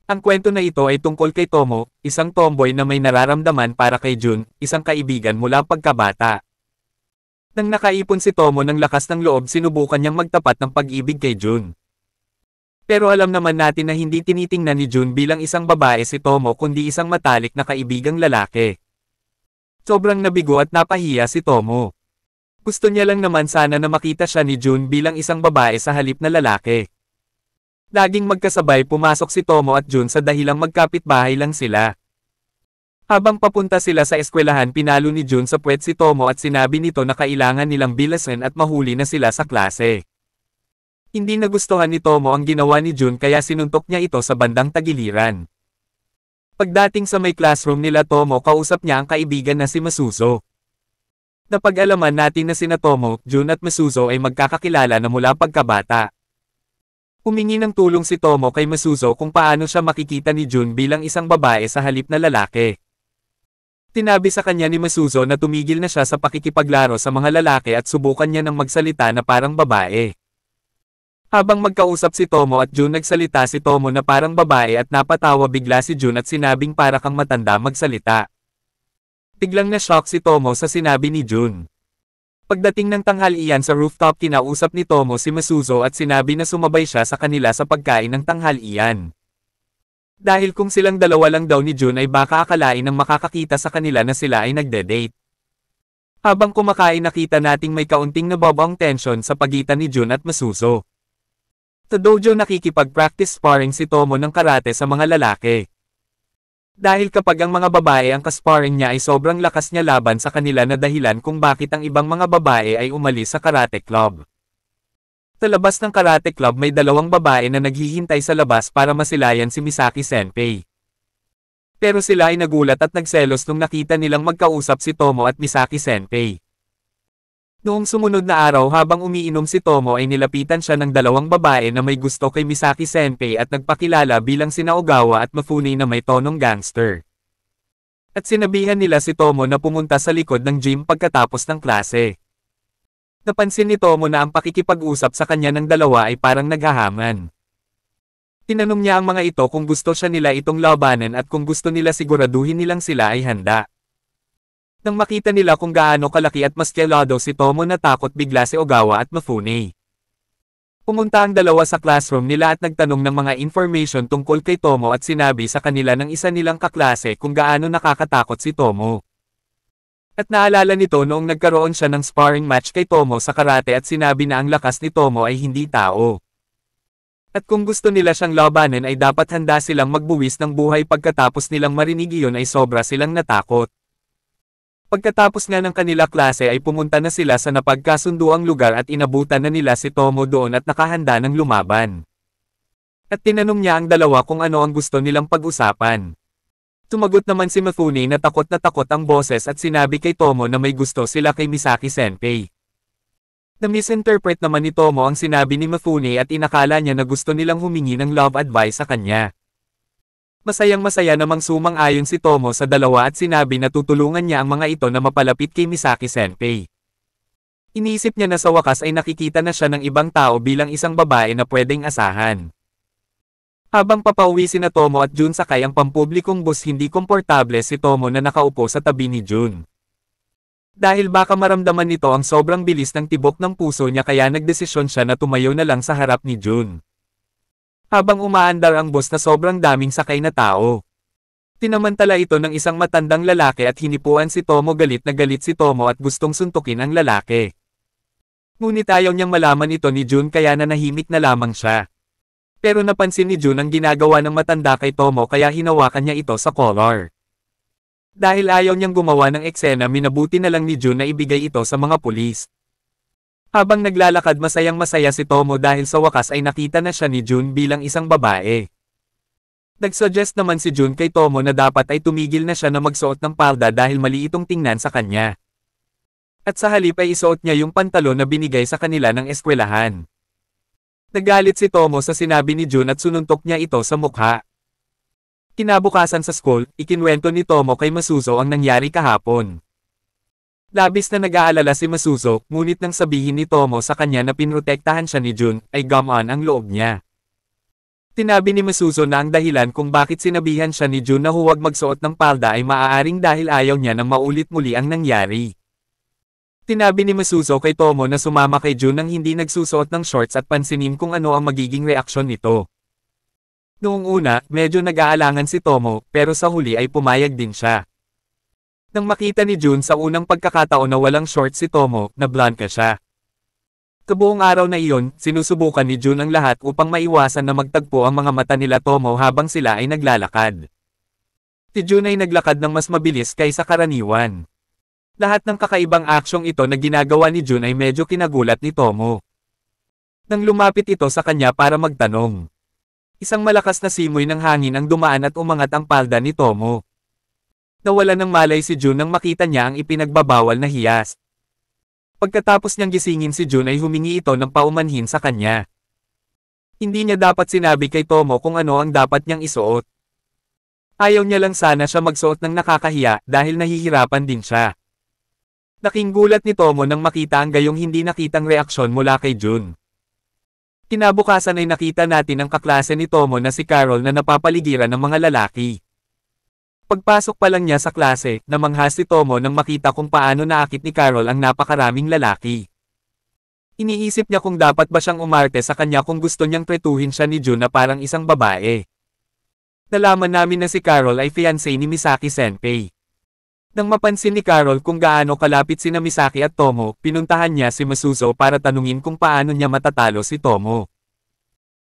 Ang kwento na ito ay tungkol kay Tomo, isang tomboy na may nararamdaman para kay Jun, isang kaibigan mula pagkabata. Nang nakaipon si Tomo ng lakas ng loob, sinubukan niyang magtapat ng pag-ibig kay Jun. Pero alam naman natin na hindi tinitingnan ni Jun bilang isang babae si Tomo kundi isang matalik na kaibigang lalaki. Sobrang nabigo at napahiya si Tomo. Gusto niya lang naman sana na makita siya ni Jun bilang isang babae sa halip na lalaki. Laging magkasabay pumasok si Tomo at Jun sa dahilang magkapitbahay lang sila. Habang papunta sila sa eskwelahan, pinalo ni Jun sa puwet si Tomo at sinabi nito na kailangan nilang bilasin at mahuli na sila sa klase. Hindi nagustuhan ni Tomo ang ginawa ni Jun kaya sinuntok niya ito sa bandang tagiliran. Pagdating sa may classroom nila Tomo, kausap niya ang kaibigan na si Masuzo. Napag-alaman natin na sina Tomo, Jun at Masuzo ay magkakakilala na mula pagkabata. Humingi ng tulong si Tomo kay Masuzo kung paano siya makikita ni Jun bilang isang babae sa halip na lalaki. Tinabi sa kanya ni Masuzo na tumigil na siya sa pakikipaglaro sa mga lalaki at subukan niya ng magsalita na parang babae. Habang magkausap si Tomo at Jun, nagsalita si Tomo na parang babae at napatawa bigla si Jun at sinabing para kang matanda magsalita. Biglang na-shock si Tomo sa sinabi ni Jun. Pagdating ng tanghalian sa rooftop, kinausap ni Tomo si Masuzo at sinabi na sumabay siya sa kanila sa pagkain ng tanghalian. Dahil kung silang dalawa lang daw ni Jun ay baka akalain ng makakakita sa kanila na sila ay nagde-date. Habang kumakain, nakita nating may kaunting nababang tension sa pagitan ni Jun at Masuzo. Sa dojo nakikipag-practice sparring si Tomo ng karate sa mga lalaki. Dahil kapag ang mga babae ang kasparring niya ay sobrang lakas niya laban sa kanila na dahilan kung bakit ang ibang mga babae ay umalis sa karate club. Sa labas ng karate club may dalawang babae na naghihintay sa labas para masilayan si Misaki Senpai. Pero sila ay nagulat at nagselos nung nakita nilang magkausap si Tomo at Misaki Senpai. Noong sumunod na araw, habang umiinom si Tomo ay nilapitan siya ng dalawang babae na may gusto kay Misaki Senpai at nagpakilala bilang sina Ogawa at Mifune na may tonong gangster. At sinabihan nila si Tomo na pumunta sa likod ng gym pagkatapos ng klase. Napansin ni Tomo na ang pakikipag-usap sa kanya ng dalawa ay parang naghahaman. Tinanong niya ang mga ito kung gusto siya nila itong labanan at kung gusto nila siguraduhin nilang sila ay handa. Nang makita nila kung gaano kalaki at maskelado si Tomo, natakot bigla si Ogawa at Mifune. Pumunta ang dalawa sa classroom nila at nagtanong ng mga information tungkol kay Tomo at sinabi sa kanila ng isa nilang kaklase kung gaano nakakatakot si Tomo. At naalala nito noong nagkaroon siya ng sparring match kay Tomo sa karate at sinabi na ang lakas ni Tomo ay hindi tao. At kung gusto nila siyang labanan ay dapat handa silang magbuwis ng buhay. Pagkatapos nilang marinig iyon ay sobra silang natakot. Pagkatapos nga ng kanila klase ay pumunta na sila sa napagkasunduang lugar at inabutan na nila si Tomo doon at nakahanda ng lumaban. At tinanong niya ang dalawa kung ano ang gusto nilang pag-usapan. Tumagot naman si Mifune na takot ang boses at sinabi kay Tomo na may gusto sila kay Misaki Senpai. Na-misinterpret naman ni Tomo ang sinabi ni Mifune at inakala niya na gusto nilang humingi ng love advice sa kanya. Masayang-masaya namang sumang-ayon si Tomo sa dalawa at sinabi na tutulungan niya ang mga ito na mapalapit kay Misaki Senpai. Iniisip niya na sa wakas ay nakikita na siya ng ibang tao bilang isang babae na pwedeng asahan. Habang papauwi sina Tomo at Jun sakay ang pampublikong bus, hindi komportable si Tomo na nakaupo sa tabi ni Jun. Dahil baka maramdaman nito ang sobrang bilis ng tibok ng puso niya kaya nagdesisyon siya na tumayo na lang sa harap ni Jun. Habang umaandar ang bus na sobrang daming sakay na tao. Tinamantala ito ng isang matandang lalaki at hinipuan si Tomo. Galit na galit si Tomo at gustong suntukin ang lalaki. Ngunit ayaw niyang malaman ito ni Jun kaya nanahimik na lamang siya. Pero napansin ni Jun ang ginagawa ng matanda kay Tomo kaya hinawakan niya ito sa collar. Dahil ayaw niyang gumawa ng eksena, minabuti na lang ni Jun na ibigay ito sa mga pulis. Habang naglalakad, masayang-masaya si Tomo dahil sa wakas ay nakita na siya ni Jun bilang isang babae. Nagsuggest naman si Jun kay Tomo na dapat ay tumigil na siya na magsuot ng palda dahil mali itong tingnan sa kanya. At sa halip ay isuot niya yung pantalon na binigay sa kanila ng eskwelahan. Nagalit si Tomo sa sinabi ni Jun at sununtok niya ito sa mukha. Kinabukasan sa school, ikinwento ni Tomo kay Masuzo ang nangyari kahapon. Labis na nag-aalala si Masuzo, ngunit nang sabihin ni Tomo sa kanya na pinrotektahan siya ni Jun, ay gumaan ang loob niya. Tinabi ni Masuzo na ang dahilan kung bakit sinabihan siya ni Jun na huwag magsuot ng palda ay maaaring dahil ayaw niya na maulit-muli ang nangyari. Tinabi ni Masuzo kay Tomo na sumama kay Jun nang hindi nagsusuot ng shorts at pansinin kung ano ang magiging reaksyon nito. Noong una, medyo nag-aalangan si Tomo, pero sa huli ay pumayag din siya. Nang makita ni Jun sa unang pagkakataon na walang shorts si Tomo, nablangka siya. Kabuong araw na iyon, sinusubukan ni Jun ang lahat upang maiwasan na magtagpo ang mga mata nila Tomo habang sila ay naglalakad. Si Jun ay naglakad ng mas mabilis kaysa karaniwan. Lahat ng kakaibang aksyong ito na ginagawa ni Jun ay medyo kinagulat ni Tomo. Nang lumapit ito sa kanya para magtanong. Isang malakas na simoy ng hangin ang dumaan at umangat ang palda ni Tomo. Nawala ng malay si Jun nang makita niya ang ipinagbabawal na hiyas. Pagkatapos niyang gisingin si Jun ay humingi ito ng paumanhin sa kanya. Hindi niya dapat sinabi kay Tomo kung ano ang dapat niyang isuot. Ayaw niya lang sana siya magsuot ng nakakahiya dahil nahihirapan din siya. Laking gulat ni Tomo nang makita ang gayong hindi nakitang reaksyon mula kay Jun. Kinabukasan ay nakita natin ang kaklase ni Tomo na si Carol na napapaligiran ng mga lalaki. Pagpasok pa lang niya sa klase, namanghas si Tomo nang makita kung paano naakit ni Carol ang napakaraming lalaki. Iniisip niya kung dapat ba siyang umarte sa kanya kung gusto niyang tretuhin siya ni Jun na parang isang babae. Nalaman namin na si Carol ay fiancé ni Misaki-senpai. Nang mapansin ni Carol kung gaano kalapit sina Misaki at Tomo, pinuntahan niya si Masuzo para tanungin kung paano niya matatalo si Tomo.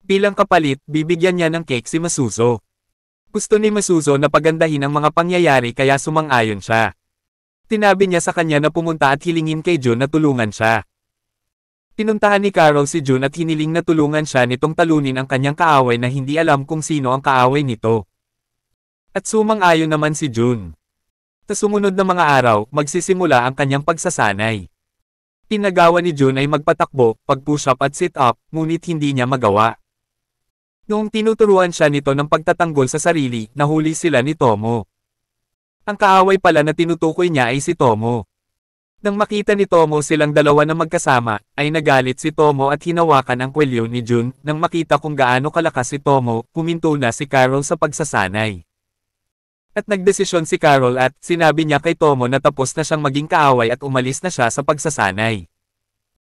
Bilang kapalit, bibigyan niya ng cake si Masuzo. Gusto ni Masuzo na pagandahin ang mga pangyayari kaya sumang-ayon siya. Tinabi niya sa kanya na pumunta at hilingin kay Jun na tulungan siya. Pinuntahan ni Carol si Jun at hiniling na tulungan siya nitong talunin ang kanyang kaaway na hindi alam kung sino ang kaaway nito. At sumang-ayon naman si Jun. Sa sumunod na mga araw, magsisimula ang kanyang pagsasanay. Pinagawa ni Jun ay magpatakbo, pag-push up at sit up, ngunit hindi niya magawa. Noong tinuturuan siya nito ng pagtatanggol sa sarili, nahuli sila ni Tomo. Ang kaaway pala na tinutukoy niya ay si Tomo. Nang makita ni Tomo silang dalawa na magkasama, ay nagalit si Tomo at hinawakan ang kwelyo ni Jun. Nang makita kung gaano kalakas si Tomo, huminto na si Carol sa pagsasanay. At nagdesisyon si Carol at sinabi niya kay Tomo na tapos na siyang maging kaaway at umalis na siya sa pagsasanay.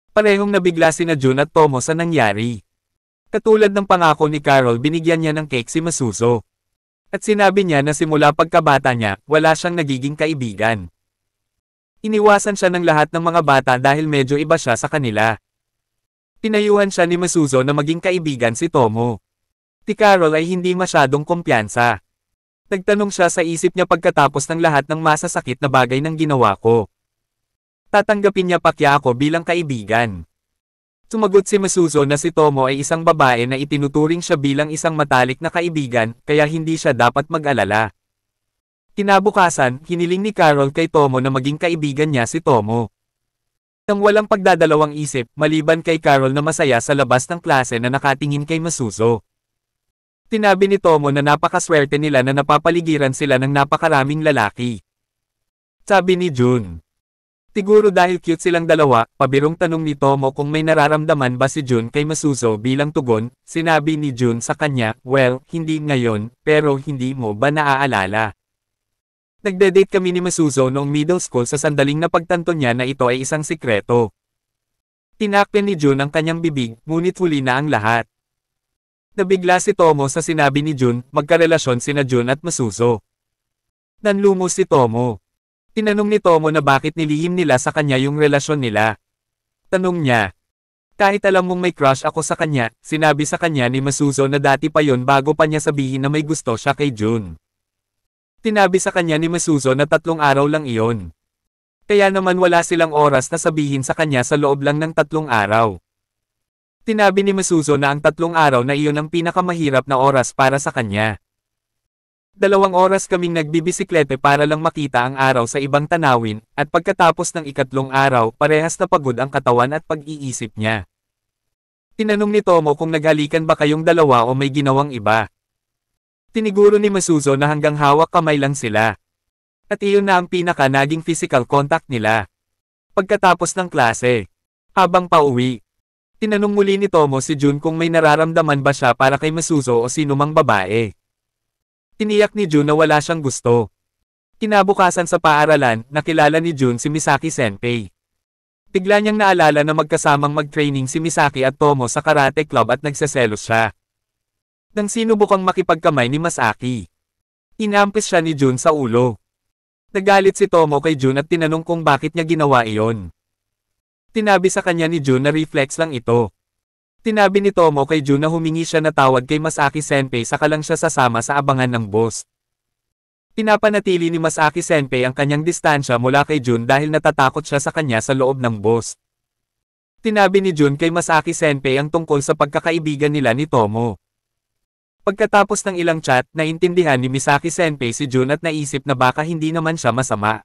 Parehong nabigla sina Jun at Tomo sa nangyari. Katulad ng pangako ni Carol, binigyan niya ng cake si Masuzo. At sinabi niya na simula pagkabata niya, wala siyang nagiging kaibigan. Iniwasan siya ng lahat ng mga bata dahil medyo iba siya sa kanila. Pinayuhan siya ni Masuzo na maging kaibigan si Tomo. Si Carol ay hindi masyadong kumpiyansa. Nagtanong siya sa isip niya pagkatapos ng lahat ng masasakit na bagay ng ginawa ko. Tatanggapin niya pa kaya ako bilang kaibigan. Sumagot si Masuzo na si Tomo ay isang babae na itinuturing siya bilang isang matalik na kaibigan, kaya hindi siya dapat mag-alala. Kinabukasan, hiniling ni Carol kay Tomo na maging kaibigan niya si Tomo. Nang walang pagdadalawang isip, maliban kay Carol na masaya sa labas ng klase na nakatingin kay Masuzo. Tinabi ni Tomo na napakaswerte nila na napapaligiran sila ng napakaraming lalaki. Sabi ni Jun. Siguro dahil cute silang dalawa, pabirong tanong ni Tomo kung may nararamdaman ba si Jun kay Masuzo bilang tugon, sinabi ni Jun sa kanya, well, hindi ngayon, pero hindi mo ba naaalala? Nagde-date kami ni Masuzo noong middle school sa sandaling napagtanto niya na ito ay isang sikreto. Tinakpan ni Jun ang kanyang bibig, ngunit huli na ang lahat. Nabigla si Tomo sa sinabi ni Jun, magkarelasyon sina Jun at Masuzo. Nanlumos si Tomo. Tinanong ni Tomo na bakit nilihim nila sa kanya yung relasyon nila. Tanong niya. Kahit alam mong may crush ako sa kanya, sinabi sa kanya ni Masuzo na dati pa yon bago pa niya sabihin na may gusto siya kay Jun. Tinabi sa kanya ni Masuzo na 3 araw lang iyon. Kaya naman wala silang oras na sabihin sa kanya sa loob lang ng 3 araw. Tinabi ni Masuzo na ang 3 araw na iyon ang pinakamahirap na oras para sa kanya. 2 oras kaming nagbibisiklete para lang makita ang araw sa ibang tanawin, at pagkatapos ng 3 araw, parehas na pagod ang katawan at pag-iisip niya. Tinanong ni Tomo kung naghalikan ba kayong dalawa o may ginawang iba. Tiniguro ni Masuzo na hanggang hawak kamay lang sila. At iyon na ang pinaka-naging physical contact nila. Pagkatapos ng klase. Habang pauwi. Tinanong muli ni Tomo si Jun kung may nararamdaman ba siya para kay Masuzo o sinumang babae. Tiniyak ni Jun na wala siyang gusto. Kinabukasan sa paaralan, nakilala ni Jun si Misaki Senpai. Bigla niyang naalala na magkasamang mag-training si Misaki at Tomo sa karate club at nagseselos siya. Nang sinubukang makipagkamay ni Masaki. Inampis siya ni Jun sa ulo. Nagalit si Tomo kay Jun at tinanong kung bakit niya ginawa iyon. Tinabi sa kanya ni Jun na reflex lang ito. Tinabi ni Tomo kay Jun na humingi siya na tawad kay Masaki Senpai saka lang siya sasama sa abangan ng boss. Pinapanatili ni Masaki Senpai ang kanyang distansya mula kay Jun dahil natatakot siya sa kanya sa loob ng boss. Tinabi ni Jun kay Masaki Senpai ang tungkol sa pagkakaibigan nila ni Tomo. Pagkatapos ng ilang chat, naintindihan ni Misaki Senpai si Jun at naisip na baka hindi naman siya masama.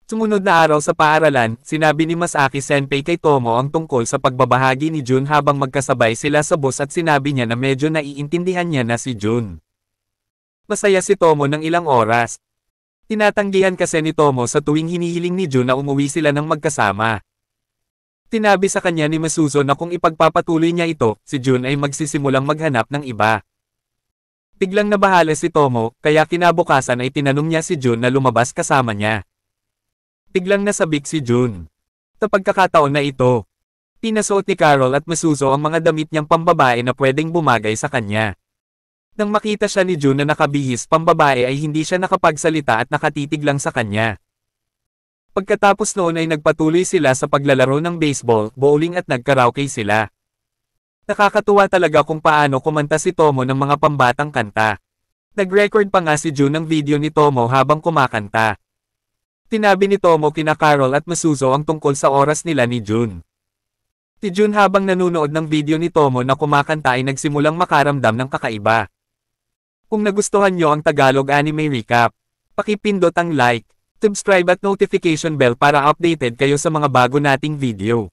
Sumunod na araw sa paaralan, sinabi ni Masaki Senpai kay Tomo ang tungkol sa pagbabahagi ni Jun habang magkasabay sila sa bus at sinabi niya na medyo naiintindihan niya na si Jun. Masaya si Tomo ng ilang oras. Tinatanggihan kasi ni Tomo sa tuwing hinihiling ni Jun na umuwi sila ng magkasama. Tinabi sa kanya ni Masuzo na kung ipagpapatuloy niya ito, si Jun ay magsisimulang maghanap ng iba. Biglang nabahala si Tomo, kaya kinabukasan ay tinanong niya si Jun na lumabas kasama niya. Biglang nasabik si Jun. Sa pagkakataon na ito, pinasuot ni Carol at Masuzo ang mga damit niyang pambabae na pwedeng bumagay sa kanya. Nang makita siya ni Jun na nakabihis pambabae ay hindi siya nakapagsalita at nakatitig lang sa kanya. Pagkatapos noon ay nagpatuloy sila sa paglalaro ng baseball, bowling at nagkaraoke sila. Nakakatuwa talaga kung paano kumanta si Tomo ng mga pambatang kanta. Nag-record pa nga si Jun ng video ni Tomo habang kumakanta. Tinabi ni Tomo kina Carol at Masuzo ang tungkol sa oras nila ni Jun. Si Jun habang nanunood ng video ni Tomo na kumakanta ay nagsimulang makaramdam ng kakaiba. Kung nagustuhan nyo ang Tagalog Anime Recap, pakipindot ang like, subscribe at notification bell para updated kayo sa mga bago nating video.